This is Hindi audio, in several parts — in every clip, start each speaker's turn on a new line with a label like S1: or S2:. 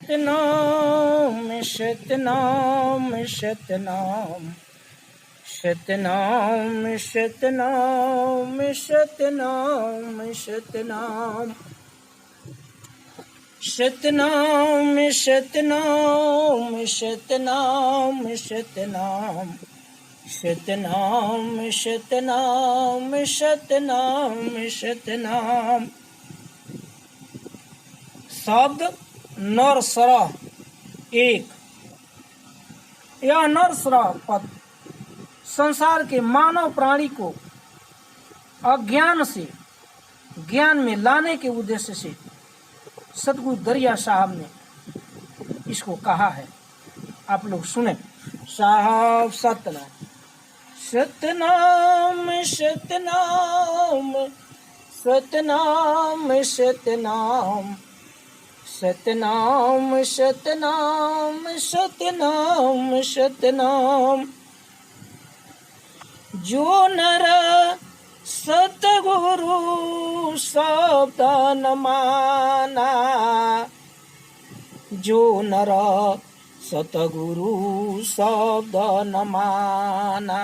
S1: सतनाम सतनाम सतनाम सतनाम सतनाम सतनाम सतनाम सतनाम सतनाम सतनाम सतनाम सतनाम सतनाम सतनाम सतनाम। शब्द नर सरह एक। यह नर सरह पद संसार के मानव प्राणी को अज्ञान से ज्ञान में लाने के उद्देश्य से सतगुरु दरिया साहब ने इसको कहा है। आप लोग सुने। साहब सतनाम सतनाम सतनाम सतनाम सतनाम सतनाम सतनाम सतनाम सतनाम। जो नर सतगुरु शब्द न माना, जो नर सतगुरु शब्द न माना,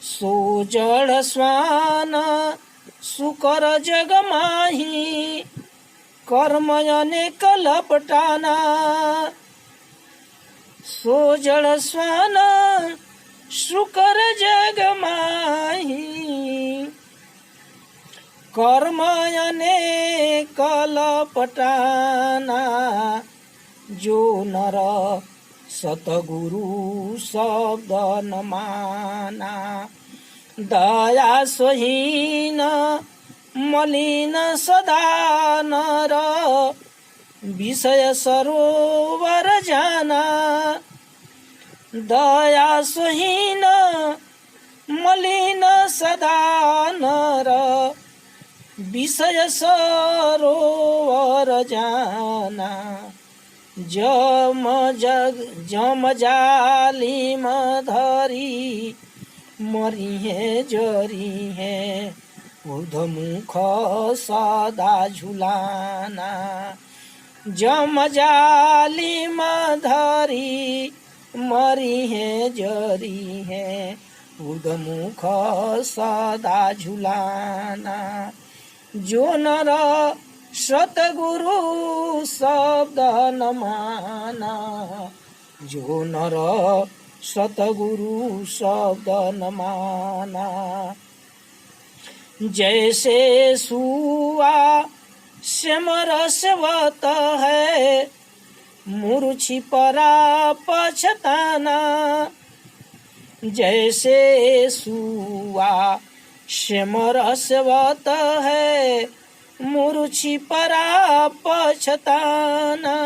S1: सो जड़ स्वान सुकर जग माही, कर्म अनेक लपटाना। सो जड़ स्वान सुकर जग माही, कर्म अनेक लपटाना। जो नर सतगुरु शब्द न माना, दया सोहीन मलिन सदा नर, विषय सरोवर जाना। दया सोहीन मलिन सदा नर, विषय सरोवर जाना। जम जालिम धरी, मरी है जरी है, ऊर्ध्वमुख सदा झुलाना। जम जालिम धरी, मरी है जरी है, ऊर्ध्वमुख सदा झुलाना। जो नर सतगुरु शब्द न माना, जो नर सतगुरु शब्द न माना। जैसे सुआ समरसवत है, मूर्छि परा पछताना। जैसे सुआ समरसवत है, मूर्छि परा पछताना।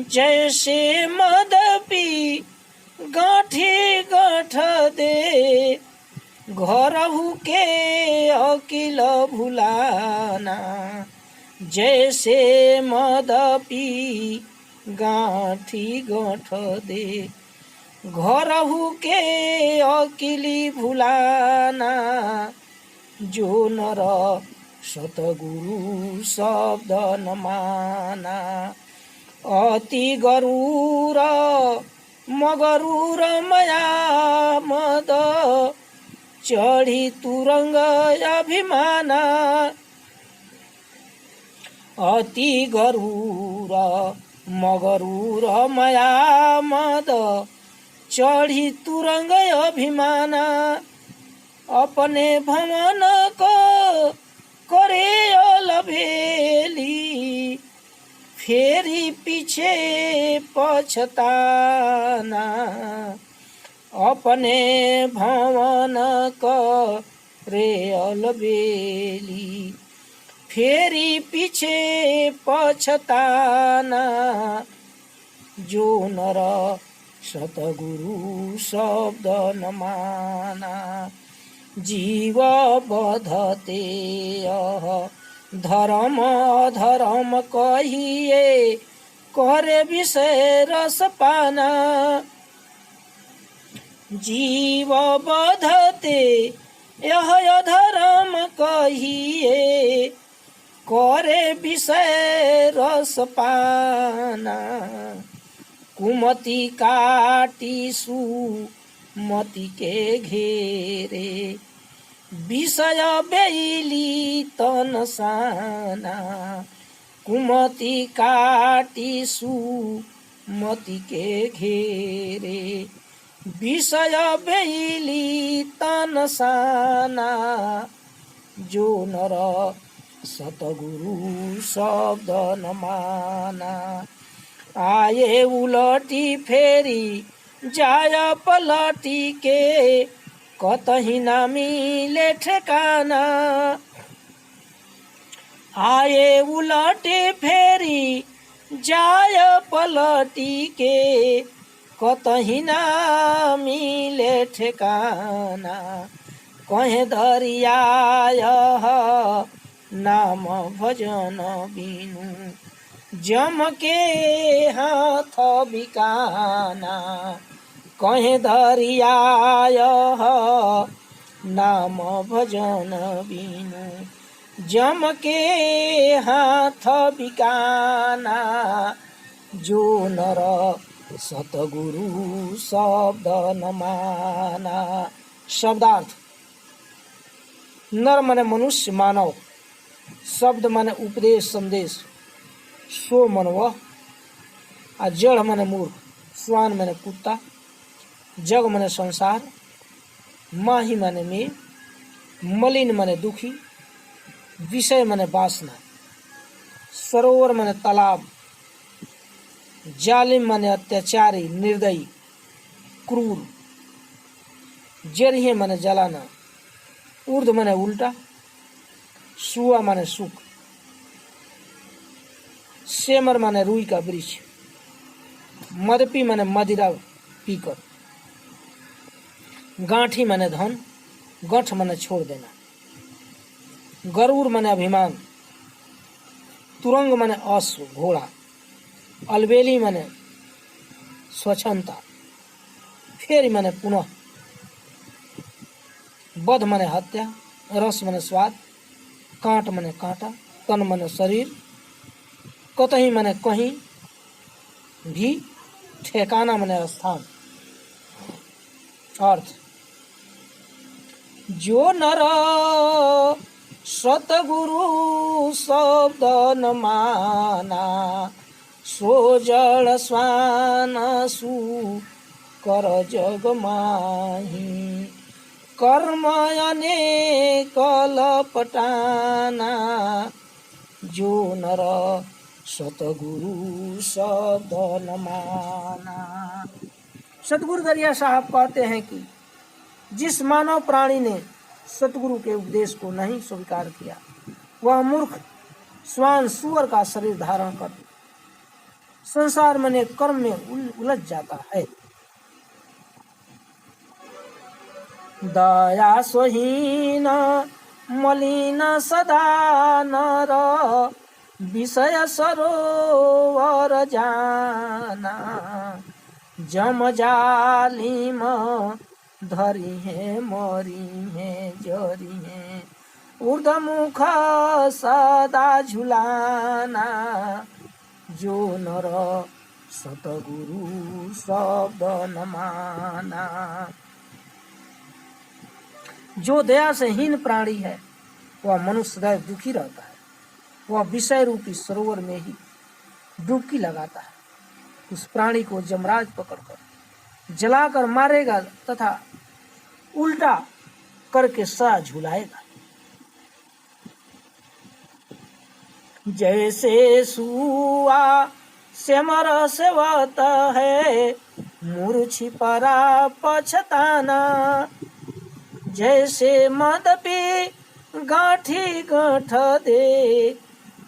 S1: जैसे मद पी गांठी गांठ दे, घरहु के अकिल भुलाना। जैसे मद पी गांठी गांठ दे, घरहु के अकिली भुलाना। जो नर सतगुरु शब्द न माना, अति गरूर मगरूर मया मद, चढ़ी तुरंग अभिमाना। अति गरूर मगरूर मया मद, चढ़ी तुरंग अभिमाना। अपने भवन को करे अलबेली, फेरी पीछे पछताना। अपने भवन करे अलबेली, फेरी पीछे पछताना। जो नर सतगुरु शब्द न माना, जीव बधते धर्म अधर्म कहिए, करे विषय रस पाना। जीव बधते यह अधर्म कहिए, करे विषय रस पाना। कुमति काटी सुमति के घेरे, विषय बेली तन साना। कुमति काटी सुमति के घेरे, विषय बेली तन साना। जो नर सतगुरु शब्द न माना। आए उलटी फेरी जाय पलटी के, कतही न मिले ठेकाना। आए उलटी फेरी जाय पलटी के, कतही न मिले ठेकाना। कहे दरियाय नाम भजन बिनु, जम के हाथ बिकाना। कहे दरियाय नाम भजन बिनु, जम के हाथ बिकाना। जो नर सतगुरु शब्द न माना। शब्दार्थ: नर माने मनुष्य मानव, शब्द माने उपदेश संदेश, सो मन वह, आ जड़ माने मूर्ख, स्वान माने कुत्ता, जग माने संसार, माही माने मेघ, मलिन माने दुखी, विषय माने वासना, सरोवर माने तालाब, जालिम माने अत्याचारी निर्दयी क्रूर, जरिहे माने जलाना, ऊर्ध माने उल्टा, सुआ माने सुख, सेमर माने रुई का वृक्ष, मदपी माने मदिरा पीकर, गांठी माने धन, गठ माने छोड़ देना, गरूर माने अभिमान, तुरंग माने अश्व घोड़ा, अलबेली माने स्वच्छंदता, फेरी माने पुनः, बध माने हत्या, रस माने स्वाद, कांट माने कांटा, तन माने शरीर, कतही माने कहीं भी, ठेकाना माने स्थान। अर्थ: जो नर सतगुरु शब्द न माना, सो जड़ स्वान सु कर जग माही। कर्म अनेक लपटाना, जो नर सतगुरु शब्द न माना। सतगुरु दरिया साहब कहते हैं कि जिस मानव प्राणी ने सतगुरु के उपदेश को नहीं स्वीकार किया, वह मूर्ख स्वान सुअर का शरीर धारण कर संसार में कर्म में उलझ जाता है। दया सोहीन मलिन सदा नर, विषय सरोवर जाना। जम जालिम धरी है मरी है जरी है, ऊर्ध्वमुख सदा झुलाना। जो नर सतगुरु शब्द न माना। जो दया से हीन प्राणी है वह मनुष्य सदैव दुखी रहता है। वह विषय रूपी सरोवर में ही डुबकी लगाता है। उस प्राणी को जमराज पकड़कर जलाकर मारेगा तथा उल्टा करके सदा झुलाएगा। जैसे सुआ सेमर सेवत है, मूर्छी परा पछताना। जैसे मद पी गांठी गांठ दे,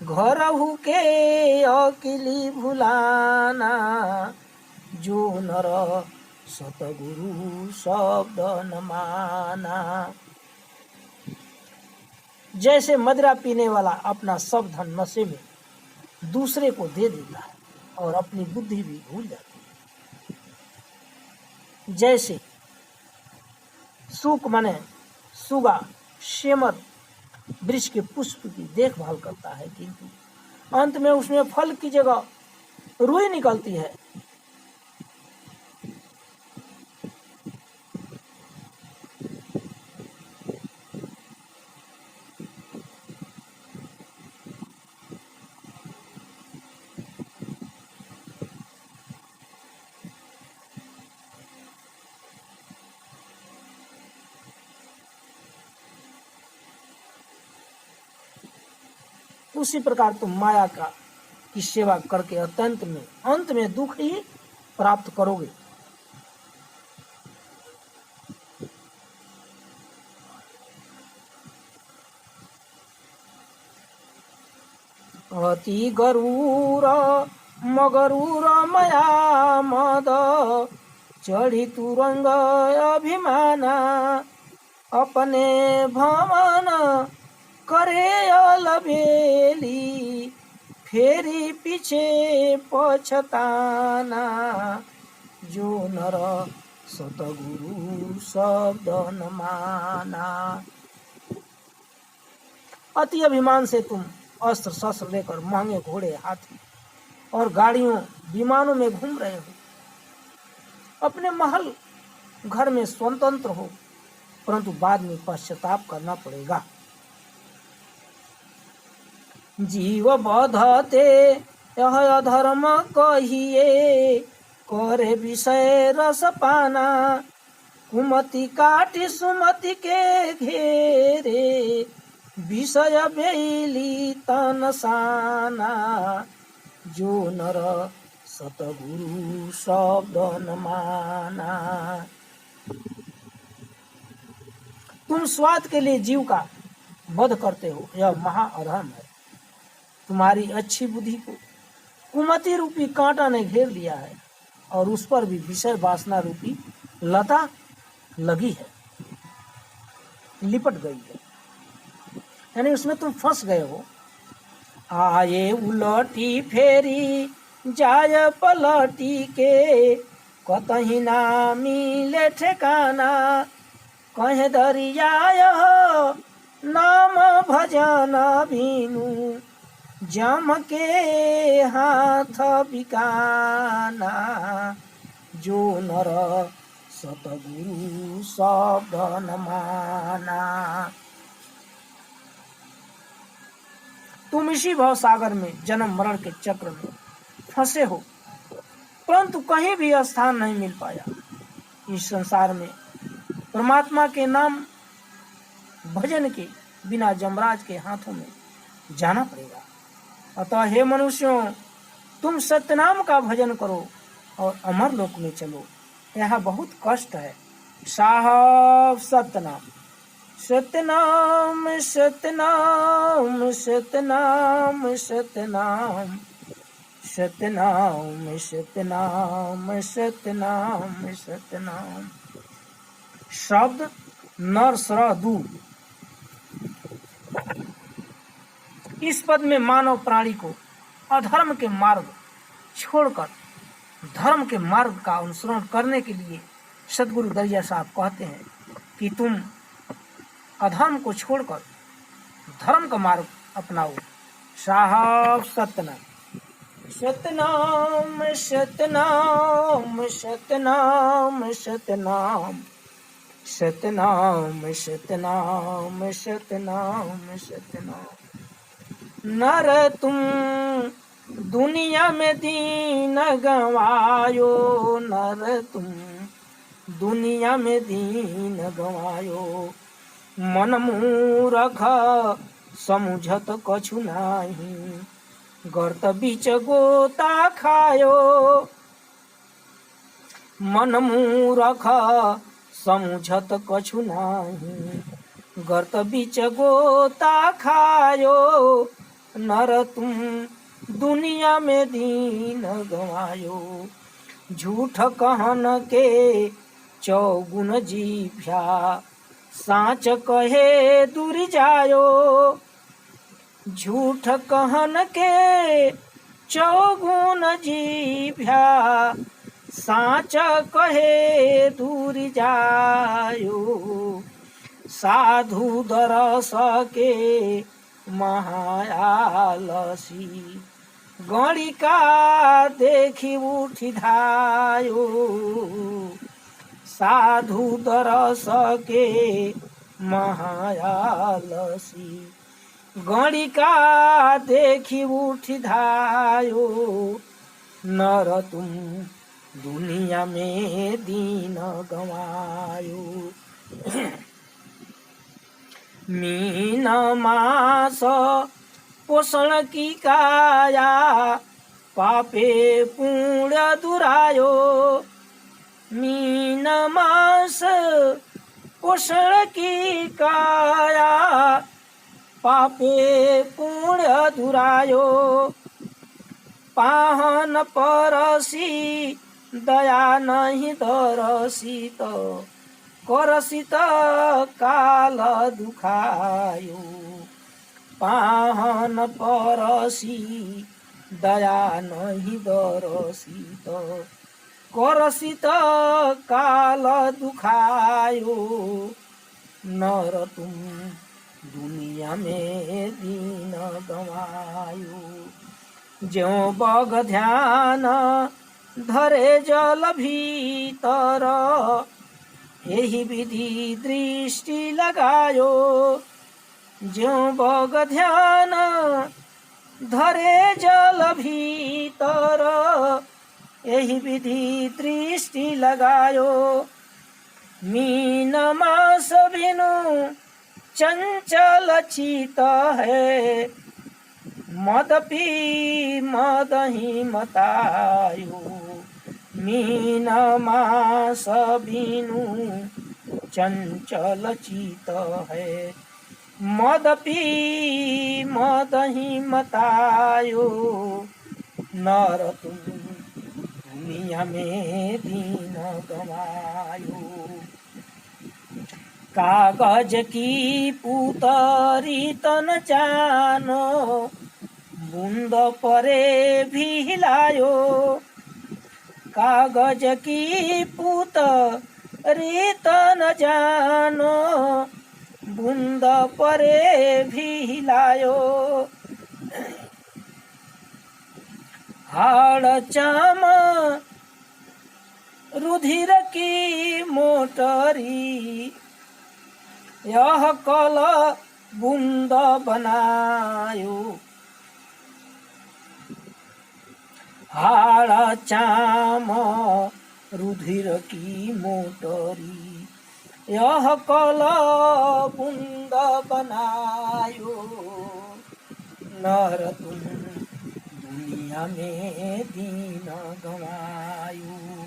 S1: घरहु के अकिली भुलाना। जो नर सतगुरु शब्द न माना। जैसे मदिरा पीने वाला अपना सब धन नशे में दूसरे को दे देता है और अपनी बुद्धि भी भूल जाती है। जैसे सुक माने सुगा, शेमर वृक्ष के पुष्प की देखभाल करता है, किंतु अंत में उसमें फल की जगह रुई निकलती है। उसी प्रकार तुम माया का की सेवा करके अंत में दुख ही प्राप्त करोगे। अति गरूर मगरूर मया मद चढ़ी तुरंग अभिमाना अपने भवन करे अलबेली फेरी पीछे पछताना जो नर सतगुरु शब्द न माना। अति अभिमान से तुम अस्त्र शस्त्र लेकर महंगे घोड़े हाथी और गाड़ियों विमानों में घूम रहे हो, अपने महल घर में स्वतंत्र हो, परंतु बाद में पश्चाताप करना पड़ेगा। जीव बधते यह अधर्म कहिए करे विषय रस पाना कुमति काटि सुमति के घेरे विषय बेली तनसाना जो नर सतगुरु शब्द न माना। तुम स्वार्थ के लिए जीव का वध करते हो, यह महा अधर्म है। तुम्हारी अच्छी बुद्धि को कुमति रूपी कांटा ने घेर लिया है और उस पर भी विषय वासना रूपी लता लगी है, लिपट गई है, यानी उसमें तुम फंस गए हो। आए उलटी फेरी जाय पलटी के कतही ना मिले ठिकाना कहे दरियाय नाम भजन बीनू जम के हाथ बिकाना जो नर सतगुरु शब्द न माना। तुम इसी भव सागर में जन्म मरण के चक्र में फंसे हो, परंतु कहीं भी स्थान नहीं मिल पाया। इस संसार में परमात्मा के नाम भजन के बिना जमराज के हाथों में जाना पड़ेगा। अतः हे मनुष्यों, तुम सत्यनाम का भजन करो और अमर लोक में चलो। यहाँ बहुत कष्ट है। साहब सत्यनाम सत्यनाम सत्यनाम सत्यनाम सत्यनाम सत्यनाम सत्यनाम सत्यनाम सत्यनाम। शब्द नर स्र दू। इस पद में मानव प्राणी को अधर्म के मार्ग छोड़कर धर्म के मार्ग का अनुसरण करने के लिए सदगुरु दरिया साहब कहते हैं कि तुम अधर्म को छोड़कर धर्म का मार्ग अपनाओ। साहब सत्यनाम सत्यनाम सत्यनाम सत्यनाम सत्यनाम सत्यनाम सत्यनाम सत्यनाम सत्यनाम। नर तुम दुनिया में दीन गवायो, नर तुम दुनिया में दीन गवायो मन मूरख समुझत कछु नाही गर्त बीच गोता खायो। मन मूरख समुझत कछु नाही गर्त बीच गोता खायो नर तुम दुनिया में दीन गवायो। झूठ कहन के चौगुन जीभ्या साच कहे दूर जायो। झूठ कहन के चौगुन जीभ्या साच कहे दूर जायो। साधु दरस के महायालसी गणिका देखी उठी धायो साधु दरस के महायालसी गणिका देखी उठी धायो नर तुम दुनिया में दीन गवायो मीन मास पोषण की काया पापे पुण्य दुरायो मीन मास पोषण की काया पापे पुण्य दुरायो पाहन परसी दया नहीं दरसी तो करसी तो काल दुखायो पाहन परसी दया नहीं दरसी तो करसी तो काल दुखायो नर तुम दुनिया में दीन गवायो ज्यों बग ध्यान धरे जल भीतर यही विधि दृष्टि लगायो ज्यों बग ध्यान धरे जल भीतर यही विधि दृष्टि लगायो मीन मास बिनु चंचल चित है मद पी मद ही मतायो मीन मास बिनु चंचल चित है मद पी मद ही मतायो नर तुम दुनिया में दीन गवायो कागज की पुतरी तन जानो बूंद परे भी हिलायो कागज की पुतरी तन जानो बूंद परे भी हिलायो हाड़ चाम रुधिर की मोटरी यह कल बूंद बनायो हाड़ चाम रुधिर की मोटरी यह कल बूंद बनायो नर तुम दुनिया में दीन गवायो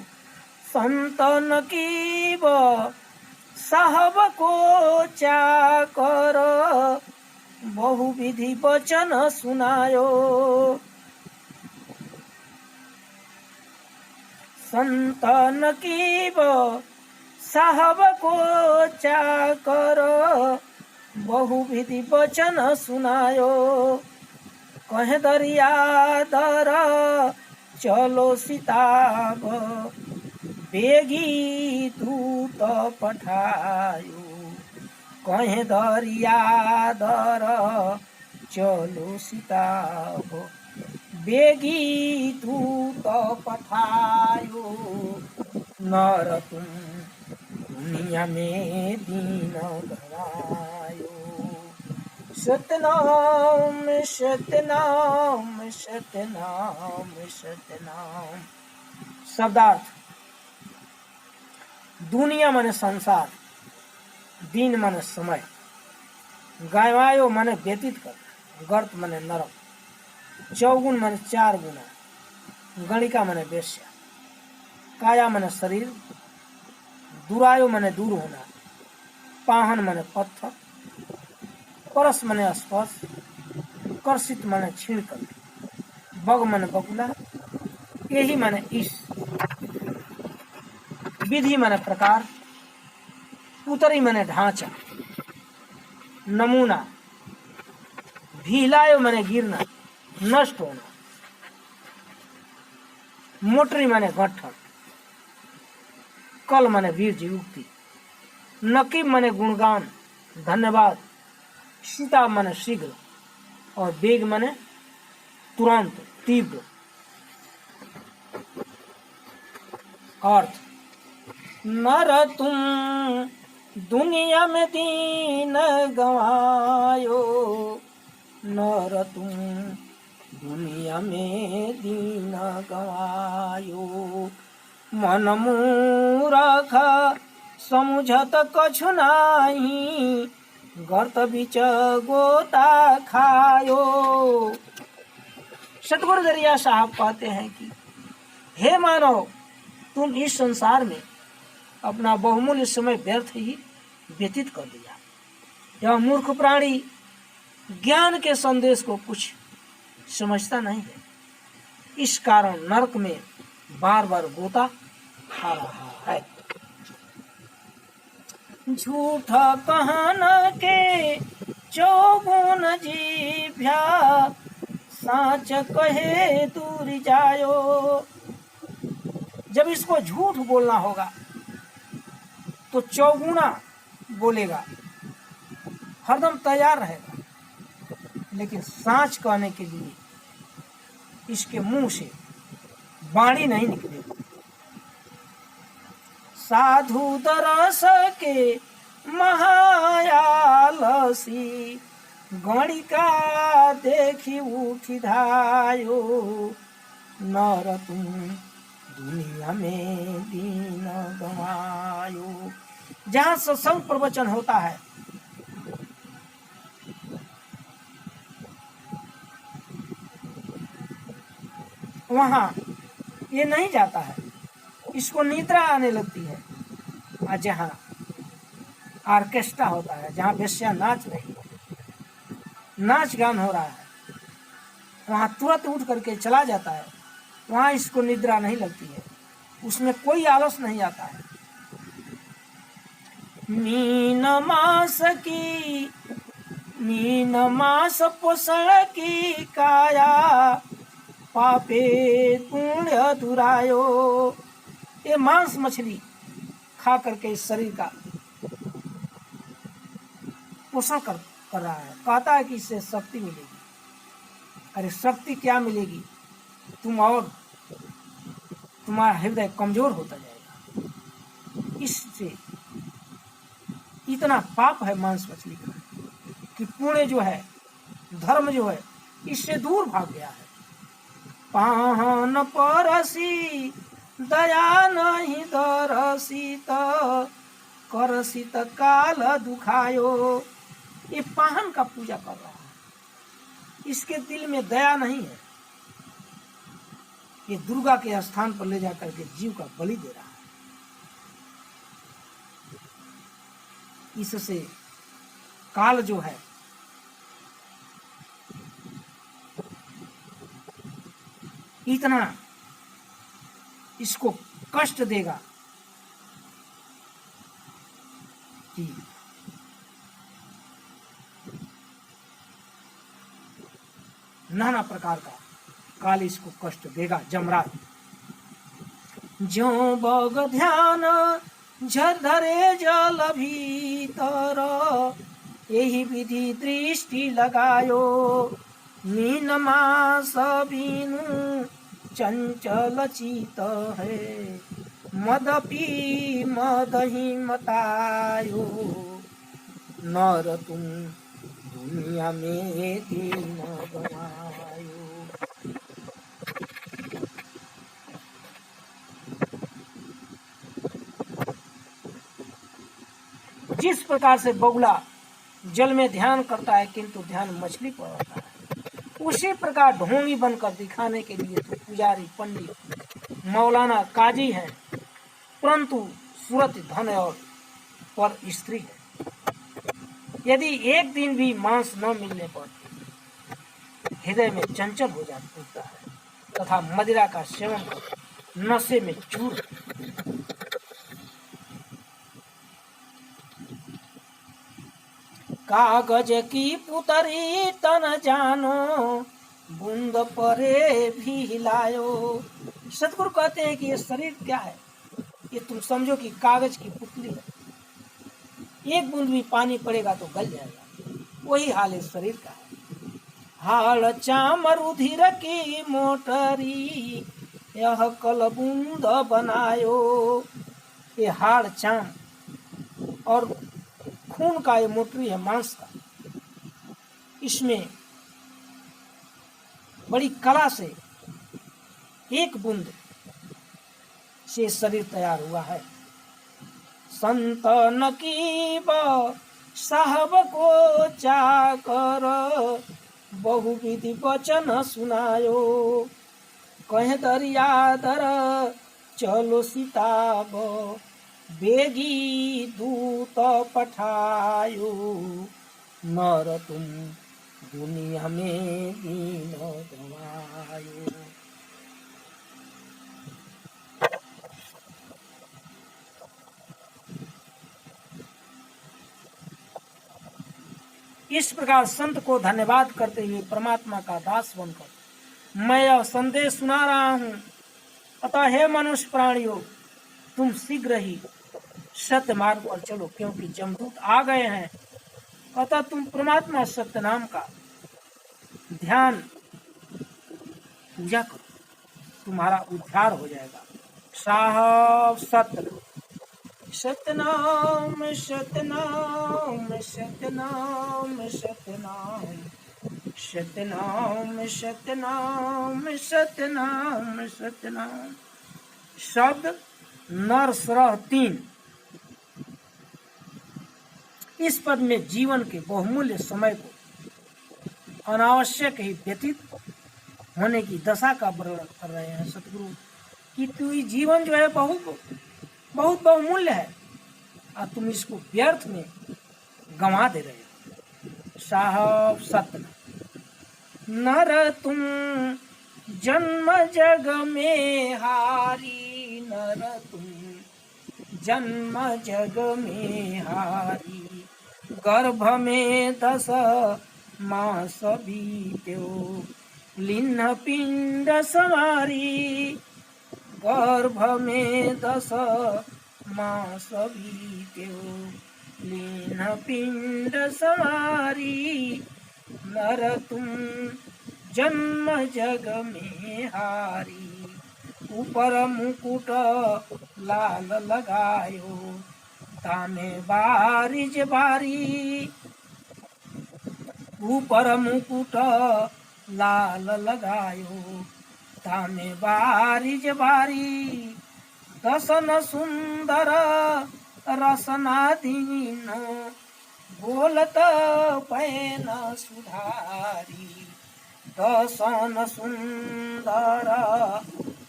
S1: संतन की साहब को चाकर बहुविधि वचन सुनायो संतन की साहब को चाकर बहुविधि वचन सुनायो कहे दरिया दर चलो सिताब बेगी दूत पठायो कहे दरिया दर चलो सिताब बेगी दूत पठायो नर तुम दुनिया में दीन गवायो सतनाम सतनाम सतनाम सतनाम शब्दार्थ दुनिया माने संसार दिन माने समय गवायो माने व्यतीत कर गर्त माने नरक चौगुण माने चार गुना गणिका माने वेश्या काया माने शरीर दुरायो माने दूर होना पाहन माने पत्थर परस माने स्पर्श कर्षित माने छीण कर बग माने बकुला यही माने इस विधि माने प्रकार पुतरी माने ढांचा नमूना भीलायो माने गिरना नष्ट होना मोटरी माने गठन कल माने वीर युक्ति नकीब माने गुणगान धन्यवाद। सीता माने शीघ्र और वेग माने तुरंत, तीव्र। अर्थ, नर तुम दुनिया में दीन गवायो, नर तुम दुनिया में दीन गवायो। मन मूरख समुझत कछु नाही, गर्त बिच गोता खायो। सतगुरु दरिया साहब कहते हैं कि हे मानव, तुम इस संसार में अपना बहुमूल्य समय व्यर्थ ही व्यतीत कर दिया। यह मूर्ख प्राणी ज्ञान के संदेश को कुछ समझता नहीं है, इस कारण नरक में बार बार गोता खा रहा है। झूठ कहन के चौगुन जीभ्या, साच कहे दूर जायो। जब इसको झूठ बोलना होगा तो चौगुना बोलेगा, हरदम तैयार रहेगा, लेकिन साच कहने के लिए इसके मुंह से वाणी नहीं निकलेगी। साधु दरस के महायालसी, गणिका देखी उठी धायो। नर तुम दुनिया में दीन गवायो। जहाँ सत्संग प्रवचन होता है वहाँ ये नहीं जाता है, इसको निद्रा आने लगती है। और जहाँ ऑर्केस्ट्रा होता है, जहाँ वेश्या नाच रही है, नाच गान हो रहा है, वहाँ तुरंत उठ करके चला जाता है। वहाँ इसको निद्रा नहीं लगती है, उसमें कोई आलस नहीं आता है। मीन मास पोषण की काया, पापे पुण्य दुरायो। ये मांस मछली खा करके इस शरीर का पोषण कर रहा है। कहता है कि इससे शक्ति मिलेगी। अरे शक्ति क्या मिलेगी, तुम्हारा हृदय कमजोर होता जाएगा। इससे इतना पाप है मांस मछली का कि पुण्य जो है, धर्म जो है, इससे दूर भाग गया है। पाहन परसी दया नहीं दरसी, करसी काल दुखायो। ये पाहन का पूजा कर रहा है, इसके दिल में दया नहीं है। ये दुर्गा के स्थान पर ले जाकर के जीव का बलि दे रहा है। इससे काल जो है इतना इसको कष्ट देगा कि नाना प्रकार का काल इसको कष्ट देगा। जमराज जो बग ध्यान झरधरे जल भीतर, यही विधि दृष्टि लगायो। मीन मास बीनु चंचल चित है, मदपी मदही मतायो। नर तुम दुनिया में दीन गवायो। जिस प्रकार से बगुला जल में ध्यान करता है किंतु ध्यान मछली पर होता है, उसी प्रकार ढोंगी बनकर दिखाने के लिए तो पुजारी, पंडित, मौलाना, काजी हैं, परंतु सूरत धन और पर स्त्री है। यदि एक दिन भी मांस न मिलने पर हृदय में चंचल हो जाता है तथा मदिरा का सेवन कर नशे में चूर। कागज की पुतरी तन जानो, बूंद परे भी हिलायो। सतगुरु कहते हैं कि ये शरीर क्या है, ये तुम समझो कि कागज की पुतली है। एक बूंद भी पानी पड़ेगा तो गल जाएगा। वही हाल इस शरीर का है। हाल चाम रुधिर की मोटरी, यह कल बूंद बनायो। ये हाड़ चाम और खून का ये मोटरी है, मांस का। इसमें बड़ी कला से एक बूंद से शरीर तैयार हुआ है। संत नकीब साहब को चाकर, बहुविधि वचन सुनायो। कहे दरियादर चलो सीताब, बेगी दूत पठायो। नर तुम दुनिया में दीन गवायो। इस प्रकार संत को धन्यवाद करते हुए परमात्मा का दास बनकर मैं यह संदेश सुना रहा हूँ। अतः हे मनुष्य प्राणियों, तुम शीघ्र ही सत्य मार्ग पर चलो, क्योंकि जमदूत आ गए हैं। अतः तुम परमात्मा सत्य नाम का ध्यान पूजा करो, तुम्हारा उद्धार हो जाएगा। साहब सत्य सतनाम सतनाम सतनाम सतनाम सतनाम सतनाम सतनाम सतनाम। शब्द नर सरह 3। इस पद में जीवन के बहुमूल्य समय को अनावश्यक ही व्यतीत होने की दशा का वर्णन कर रहे हैं सतगुरु कि तू जीवन जो है बहुत बहुमूल्य है और तुम इसको व्यर्थ में गंवा दे रहे हो। साहब सत्य नर तुम जन्म जग में हारी, नर तुम जन्म जग में हारी। गर्भ में 10 मास बीत्यो, लिन्न पिंड सवारी। गर्भ में 10 मास बीत्यो, लीन पिंड सवारी। नर तुम जन्म जग में हारी। ऊपर मुकुट लाल लगायो, तामे बारिज बारी। ऊपर मुकुट लाल लगायो, तामे बारिज बारी। दसन सुंदर रसनाधीन, बोलत पैन सुधारी। दसन सुंदर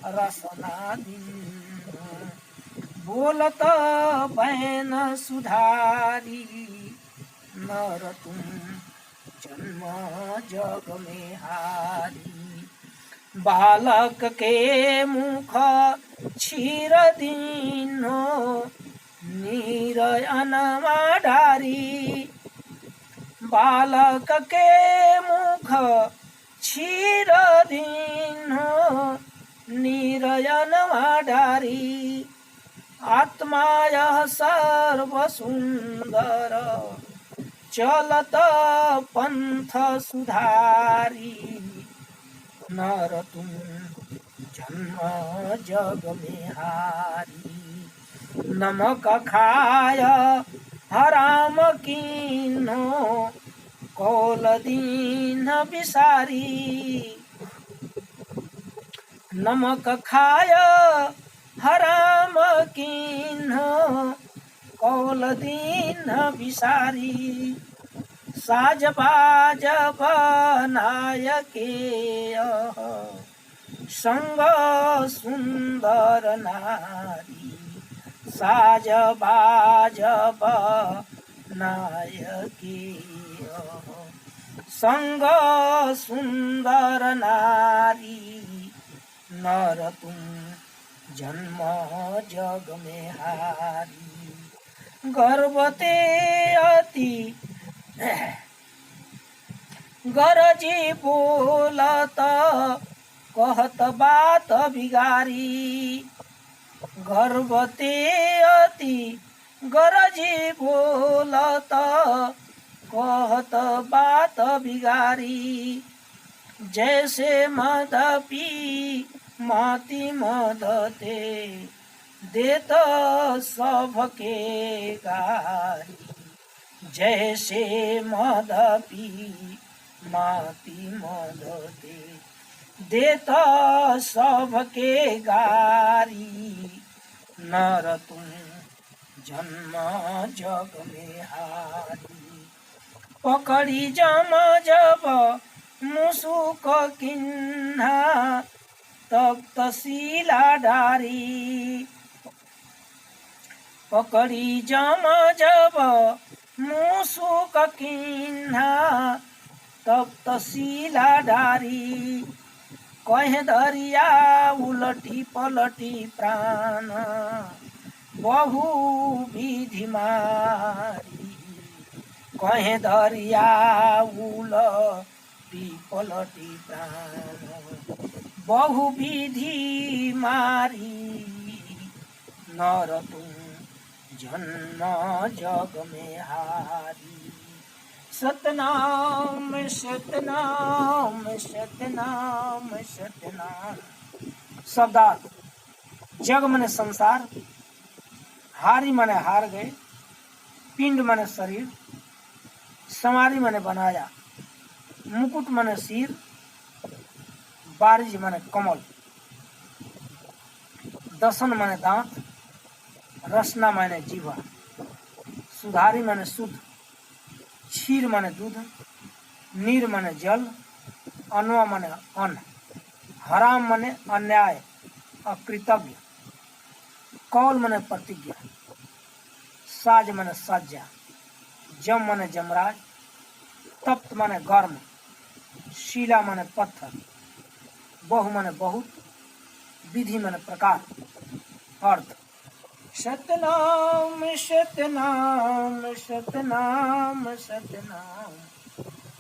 S1: रसनाधीन, बोलत पैन सुधारी। नर तुम जन्म जग में हारी। बालक के मुख क्षीर दीनो, नीर अनमा डारी। बालक के मुख क्षीर दीनो, नीर अनमा डारी। आत्मा यह सर्व सुंदर, चलत पंथ सुधारी। नर तुम जन्म जग में हारी। नमक खाय हराम कीन्हो, कौल दीन बिसारी। नमक खाय हराम कीन्हो, कौल दीन बिसारी। साज बाज बनायके संग सुंदर नारी। साज बाज बनायके संग सुंदर नारी। नर तुम जन्म जग में हारी। गर्भते अति गरजी बोलत, कहत बात बिगारी। गर्भते अति गरजी बोलत कहत बात बिगारी, जैसे मद पी माती मदते देत सबके गारी, जैसे मद पी माती मदते देत सबके गारी, नर तुम जन्म जग में हारी, पकड़ी जम जब मुसुक किन्हा तब तसीला डारी, पकड़ी जम जब मुसुक किन्हा तब तसीला डारी, कहे दरिया उलटी पलटी प्राण बहु विधि मारी, कहे दरिया उलटी पलटी प्राण बहु विधि मारी, नर तुम जन्म जग में हारी, सतनाम सतनाम सतनाम सतनाम। शब्दार्थ, जग मने संसार, हारी मने हार गए, पिंड मने शरीर, संवारी मने बनाया, मुकुट मने सिर, बारिज मने कमल, दसन मने दांत, रसना मने जीवा, सुधारी मने शुद्ध, क्षीर मने दूध, नीर मने जल, अनवा मने अन्न, हराम मने अन्याय अकृतज्ञ, कौल मने प्रतिज्ञा, साज मने सज्जा, जम मने जमराज, तप्त मने गर्म, शीला मने पत्थर, बहु मने बहुत, विधि मने प्रकार। अर्थ, सतनाम सतनाम सतनाम सतनाम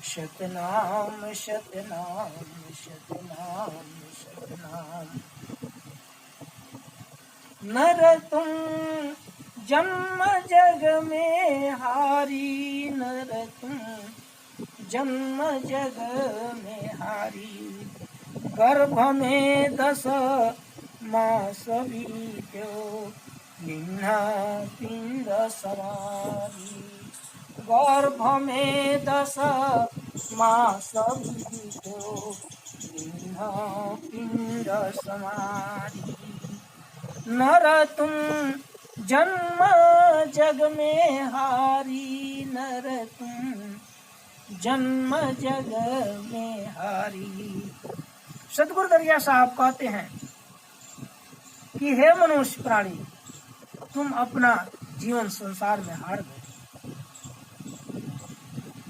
S1: सतनाम सतनाम सतनाम सतनाम। नर तुम जन्म जग में हारी, नर तुम जन्म जग में हारी, गर्भ में 10 मास बीत्यो निन्हा पिंड सवारी, गर्भ में 10 मास बीत्यो निन्हा पिंड सवारी, नर तुम जन्म जग में हारी, नर तुम जन्म जग में हारी। सतगुरु दरिया साहब कहते हैं कि हे मनुष्य प्राणी, तुम अपना जीवन संसार में हार गए,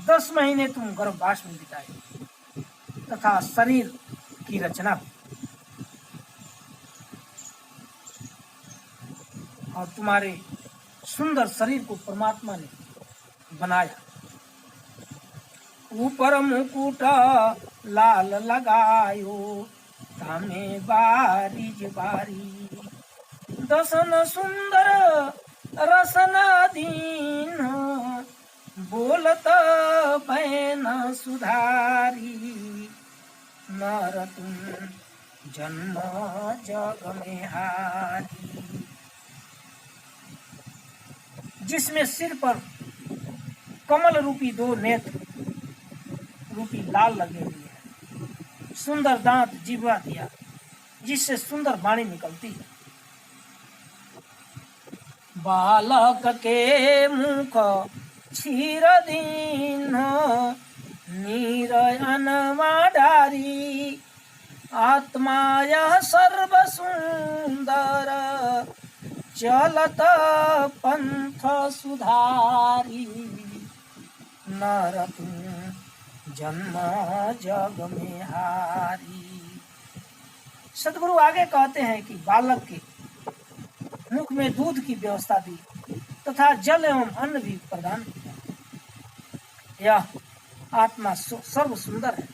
S1: 10 महीने तुम गर्भवास में बिताए तथा शरीर की रचना, और तुम्हारे सुंदर शरीर को परमात्मा ने बनाया, ऊपर मुकुट लाल लगायो तामे बारिज बारी, दसन सुंदर रसना दीन बोलत बैन सुधारी, नर तुम जन्म जग में हारी, जिसमें सिर पर कमल रूपी 2 नेत्र रूपी लाल लगे हुए हैं, सुंदर दांत जीवा दिया जिससे सुंदर वाणी निकलती है, बालक के मुख क्षीर दीन नीर अनवा डारी, आत्मा यह सर्व सुंदर चलत पंथ सुधारी, नर तुम जन्म जग में हारी। सतगुरु आगे कहते हैं कि बालक के मुख में दूध की व्यवस्था दी तथा जल एवं अन्न भी प्रदान किया। यह आत्मा सर्व सुंदर है,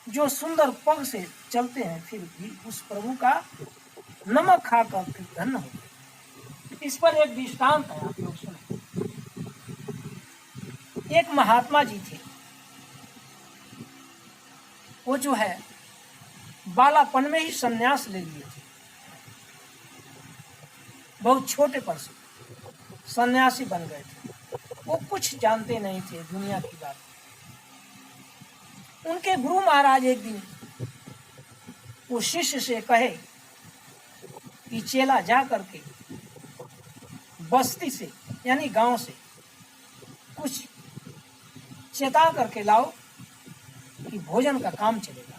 S1: जो सुंदर पग से चलते हैं फिर भी उस प्रभु का नमक खाकर फिर धन्य हो। इस पर एक दृष्टांत है, आप लोग एक महात्मा जी थे, वो जो है बालापन में ही संन्यास ले लिए थे। बहुत छोटे पर से सन्यासी बन गए थे। वो कुछ जानते नहीं थे दुनिया की बात। उनके गुरु महाराज एक दिन वो शिष्य से कहे कि चेला जा करके बस्ती से यानी गांव से कुछ चेता करके लाओ कि भोजन का काम चलेगा।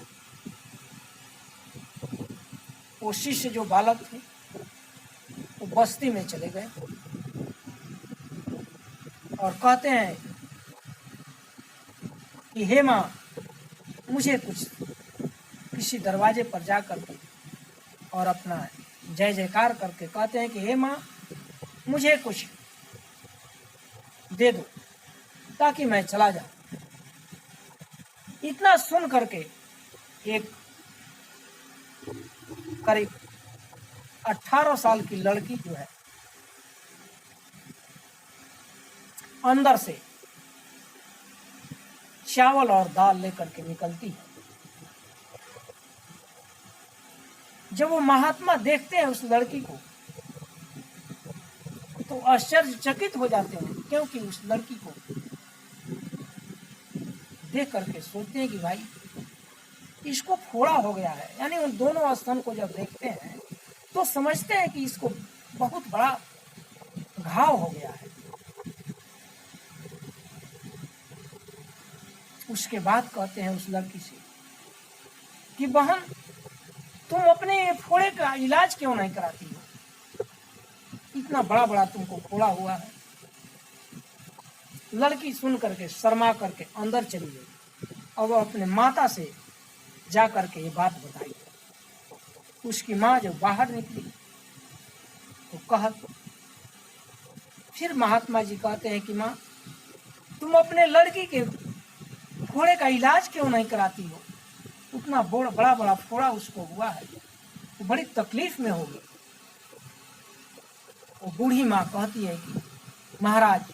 S1: वो शिष्य जो बालक थे वो बस्ती में चले गए और कहते हैं कि हे माँ, मुझे कुछ किसी दरवाजे पर जा करके और अपना जय जयकार करके कहते हैं कि हे माँ, मुझे कुछ दे दो ताकि मैं चला जाऊं। इतना सुन करके एक करीब 18 साल की लड़की जो है अंदर से चावल और दाल लेकर के निकलती है। जब वो महात्मा देखते हैं उस लड़की को तो आश्चर्यचकित हो जाते हैं, क्योंकि उस लड़की को देख करके सोचते हैं कि भाई इसको फोड़ा हो गया है। यानी उन दोनों स्तन को जब देखते हैं तो समझते हैं कि इसको बहुत बड़ा घाव हो गया है। उसके बाद कहते हैं उस लड़की से कि बहन, तुम अपने फोड़े का इलाज क्यों नहीं कराती हो? इतना बड़ा बड़ा तुमको फोड़ा हुआ है। लड़की सुन करके शर्मा करके अंदर चली गई और वो अपने माता से जा करके ये बात बताई। उसकी माँ जब बाहर निकली तो कहा, फिर महात्मा जी कहते हैं कि माँ, तुम अपने लड़की के फोड़े का इलाज क्यों नहीं कराती हो? उतना बड़ा बड़ा फोड़ा उसको हुआ है, वो बड़ी तकलीफ में होगी। वो बूढ़ी माँ कहती है कि महाराज,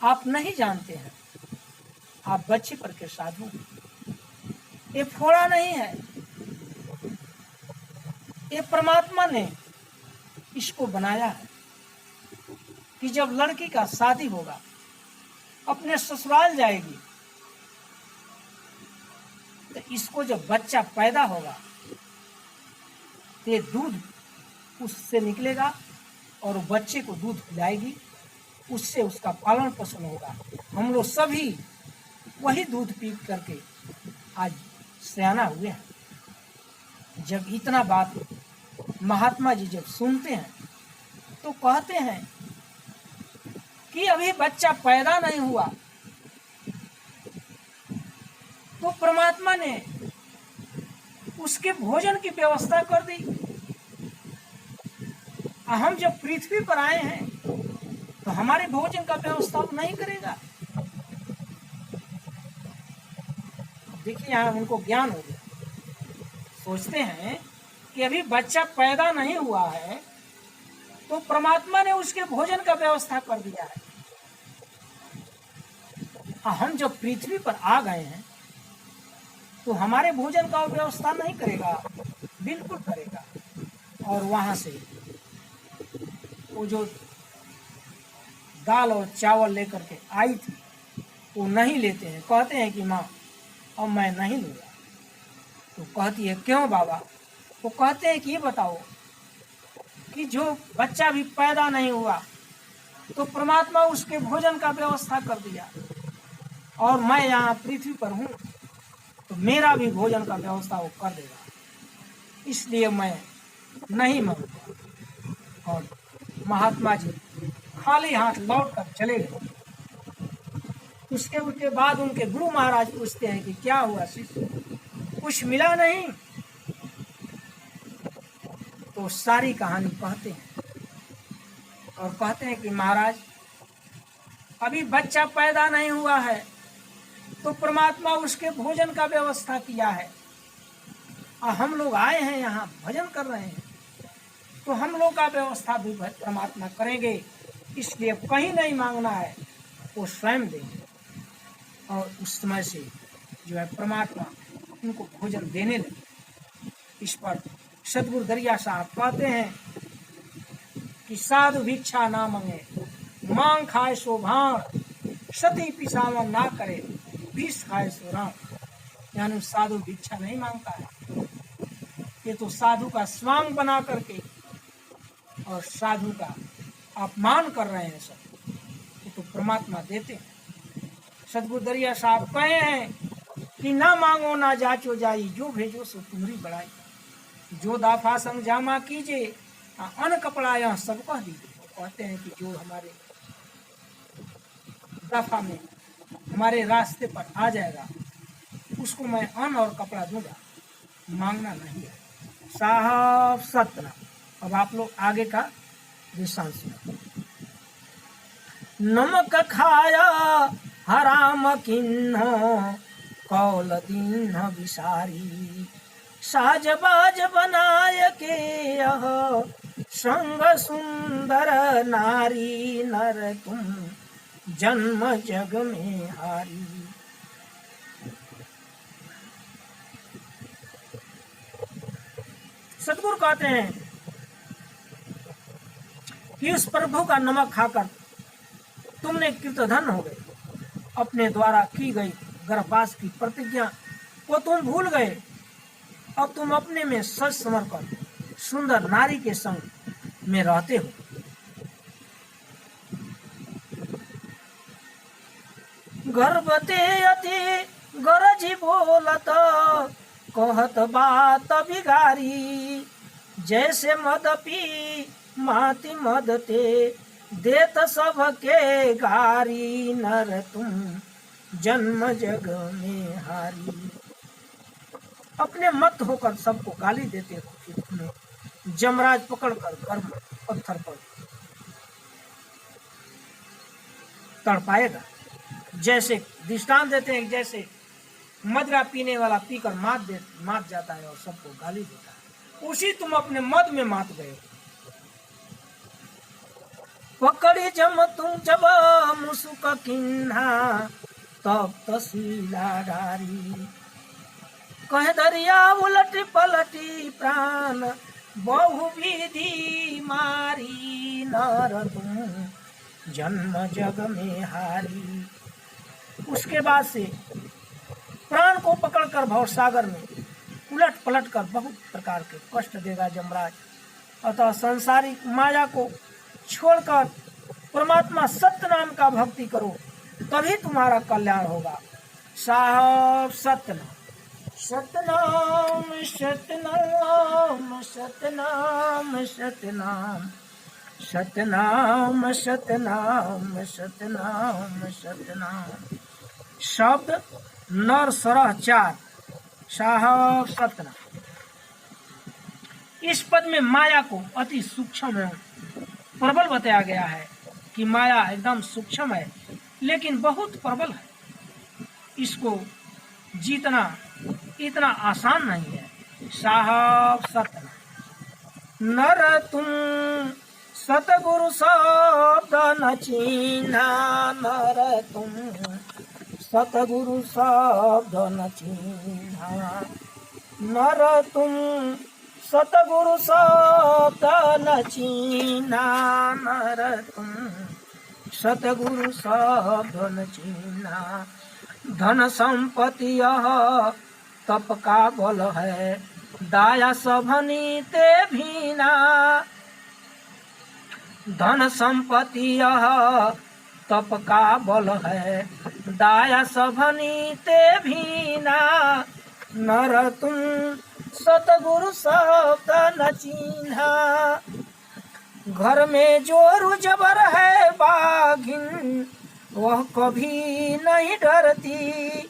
S1: आप नहीं जानते हैं, आप बच्चे पर के साधु, ये फोड़ा नहीं है, ये परमात्मा ने इसको बनाया है कि जब लड़की का शादी होगा, अपने ससुराल जाएगी, तो इसको जब बच्चा पैदा होगा तो ये दूध उससे निकलेगा और बच्चे को दूध पिलाएगी, उससे उसका पालन पोषण होगा। हम लोग सभी वही दूध पी करके आज सयाना हुए हैं। जब इतना बात महात्मा जी जब सुनते हैं तो कहते हैं कि अभी बच्चा पैदा नहीं हुआ तो परमात्मा ने उसके भोजन की व्यवस्था कर दी। हम जब पृथ्वी पर आए हैं तो हमारे भोजन का व्यवस्था नहीं करेगा। देखिए यहाँ उनको ज्ञान हो गया। सोचते हैं कि अभी बच्चा पैदा नहीं हुआ है तो परमात्मा ने उसके भोजन का व्यवस्था कर दिया है। हम जब पृथ्वी पर आ गए हैं तो हमारे भोजन का व्यवस्था नहीं करेगा, बिल्कुल करेगा। और वहां से वो जो दाल और चावल लेकर के आई थी वो नहीं लेते हैं। कहते हैं कि माँ, अब मैं नहीं लूँगा। तो कहती है, क्यों बाबा? वो कहते हैं कि ये बताओ कि जो बच्चा भी पैदा नहीं हुआ तो परमात्मा उसके भोजन का व्यवस्था कर दिया, और मैं यहाँ पृथ्वी पर हूँ तो मेरा भी भोजन का व्यवस्था वो कर देगा, इसलिए मैं नहीं मांगूंगा। और महात्मा जी खाली हाथ लौट कर चले गए। उसके बाद उनके गुरु महाराज पूछते हैं कि क्या हुआ शिष्य, कुछ मिला नहीं? तो सारी कहानी कहते हैं और कहते हैं कि महाराज, अभी बच्चा पैदा नहीं हुआ है तो परमात्मा उसके भोजन का व्यवस्था किया है, और हम लोग आए हैं यहाँ भजन कर रहे हैं तो हम लोग का व्यवस्था भी परमात्मा करेंगे, इसलिए कहीं नहीं मांगना है, वो स्वयं देंगे। और उस समय से जो है परमात्मा उनको भोजन देने लगे। इस पर सदगुरु दरिया साहब कहते हैं कि साधु भिक्षा ना मांगे, मांग खाए सो भाण, सती पिसावन ना करे, विष खाए सो राम। यानी साधु भिक्षा नहीं मांगता है, ये तो साधु का स्वांग बना करके और साधु का अपमान कर रहे हैं सब, ये तो परमात्मा देते हैं। सदगुरु दरिया साहब कहे हैं कि ना मांगो ना जाचो जाई, जो भेजो सो तुम्हारी बड़ाई, जो दाफा संग जामा कीजिए, अन कपड़ा यहाँ सब कह दीजिए। कहते हैं कि जो हमारे दाफा में हमारे रास्ते पर आ जाएगा उसको मैं अन्न और कपड़ा दूंगा, मांगना नहीं है। साहब सतना। अब आप लोग आगे का दृष्टांत सुनो। नमक खाया हराम किन्ह, कौल दीन विसारी, साजबाज बनाय के यह, संग सुंदर नारी, नर तुम जन्म जग में हारी। सतगुरु कहते हैं कि उस प्रभु का नमक खाकर तुमने कृतधन हो गए, अपने द्वारा की गई गर्भवास की प्रतिज्ञा को तुम भूल गए। अब तुम अपने में सच समर कर सुंदर नारी के संग में रहते हो। गर्भते अति गरजी बोलत, कहत बात बिगारी, जैसे मद पी माति मदते, देत सबके गारी, नर तुम जन्म जग में हारी। अपने मत होकर सबको गाली देते हो, फिर तुम्हें जमराज पकड़कर गर्भ पत्थर पर तड़पाएगा। जैसे दृष्टांत देते हैं, जैसे मदरा पीने वाला पीकर मात जाता है और सबको गाली देता है, उसी तुम अपने मद में मात गए। पकड़ी जम तुम जब मुसुक किन्हा, तब तसीला डारी, कह दरिया उलटी पलटी प्राण, बहु विधि मारी, नर तुम जन्म जग में हारी। उसके बाद से प्राण को पकड़कर भवसागर में उलट पलट कर बहुत प्रकार के कष्ट देगा जमराज। अतः संसारिक माया को छोड़कर परमात्मा सत्य नाम का भक्ति करो, तभी तुम्हारा कल्याण होगा। साहब सत्यनाम सतनाम सतनाम सतनाम सतनाम सतनाम सतनाम सतनाम सतनाम। शब्द नर सरह चार। साहब सतनाम। इस पद में माया को अति सूक्ष्म एवं प्रबल बताया गया है कि माया एकदम सूक्ष्म है लेकिन बहुत प्रबल है, इसको जीतना इतना आसान नहीं है। साहब सतना। नर तुम सतगुरु शब्द न चीन्हा, नर तुम सतगुरु शब्द न चीन्हा, नर तुम सतगुरु शब्द न चीन्हा, नर तुम सतगुरु शब्द न चीन्हा। धन संपत्ति यह तप का बल है, दाया सभनी ते भीना। धन संपत्ति यह तप का बल है, दाया सभनी ते भीना। नर तुम सतगुरु शब्द न चीन्हा, घर में जोर जबर है बाघिन, वह कभी नहीं डरती।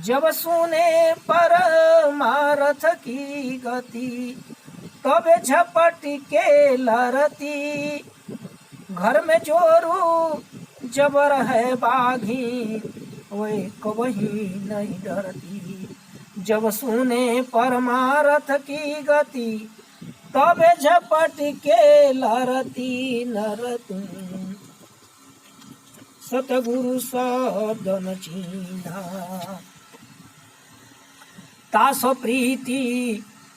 S1: जब सुने पर मारथ की गति, तब झपट के लड़ती। घर में जोरू जबर है बाघी, वे कभी नहीं डरती। जब सुने पर मारथ की गति, तब झपट के लड़ती। नर तुम सतगुरु शब्द न चीन्हा। तास प्रीति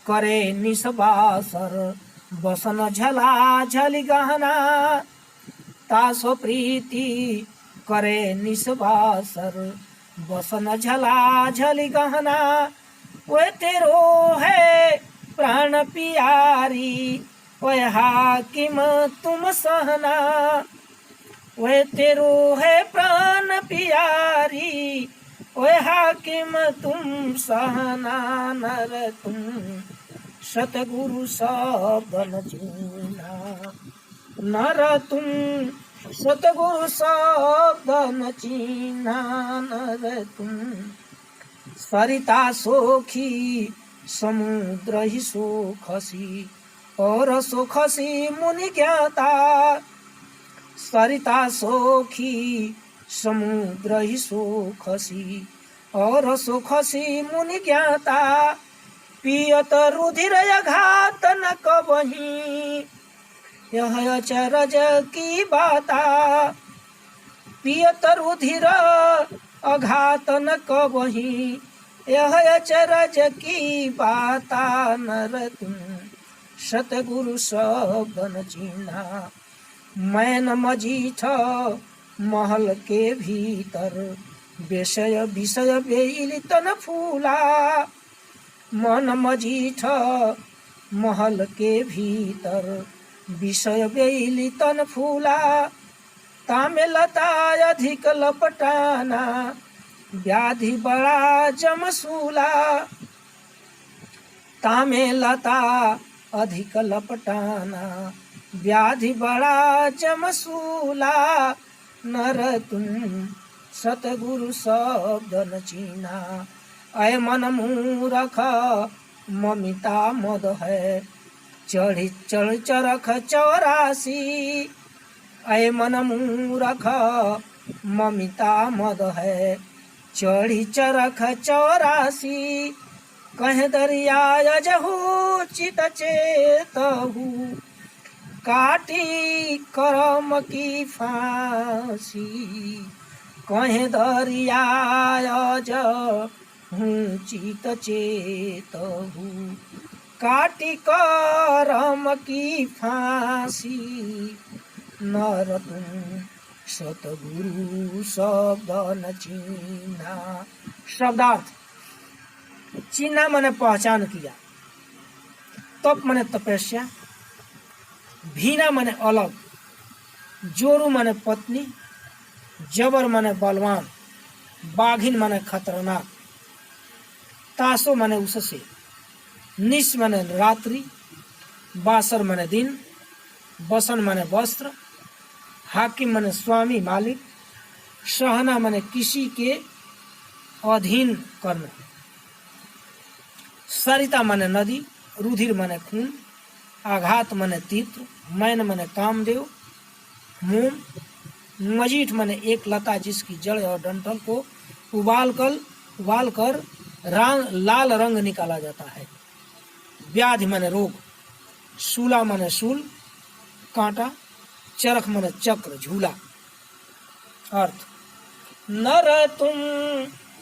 S1: करे निसबासर बसन झला झली गहना। तास प्रीति करे निसबासर बसन झला झली गहना। वे तेरो है प्राण प्यारी वे हाकिम तुम सहना। वे तेरो है प्राण प्यारी वे हाकिम तुम सहना। नर तुम सतगुरु शब्द न चीन्हा। नर तुम सतगुरु शब्द न चीन्हा। नर तुम सरिता सोखी समुद्र ही सोखसी और सोखसी मुनि ज्ञाता। सरिता सोखी समुद्र ही सोखसी और सोखसी मुनि ज्ञाता। पियत रुधिर घात न कबही यह अचरज की बाता। पियत रुधिर अघात न कबही यह अचरज की बाता। नर तुम सतगुरु शब्द न चीन्हा। मैन मजीठ महल के भीतर विषय विषय बेली तन फूला। मन मजीठ महल के भीतर विषय बेली तन फूला। तामे लता अधिक लपटाना व्याधि बड़ा जमसूला। तामे लता अधिक लपटाना व्याधि बड़ा जमसूला। नर तुम सतगुरु शब्द न चीन्हा। अय मन मूरख ममिता मद है चढ़ी चढ़ चरख 84। अय मन मूरख ममिता मद है चढ़ी चरख 84। कह दरिया जहू चित चेतहू काटी करम की फांसी। कहे दरिया जहू चित चेतहू काटी करम की फांसी। नर तुम सतगुरु शब्द न चीन्हा। शब्दार्थ चिन्हा मैंने पहचान किया। तप मैंने तपस्या। भीना माने अलग। जोरू माने पत्नी। जबर माने बलवान। बाघिन माने खतरनाक। तासो माने उससे। निश माने रात्रि। बासर माने दिन। बसन माने वस्त्र। हाकिम माने स्वामी मालिक। सहना माने किसी के अधीन करना। सरिता माने नदी। रुधिर माने खून। आघात माने तीत्र। मैन माने कामदेव। मोम। मजीठ माने एक लता जिसकी जड़ और डंठल को उबाल कर लाल रंग निकाला जाता है। व्याधि माने रोग। शूला माने शूल कांटा। चरख माने चक्र झूला। अर्थ नर तुम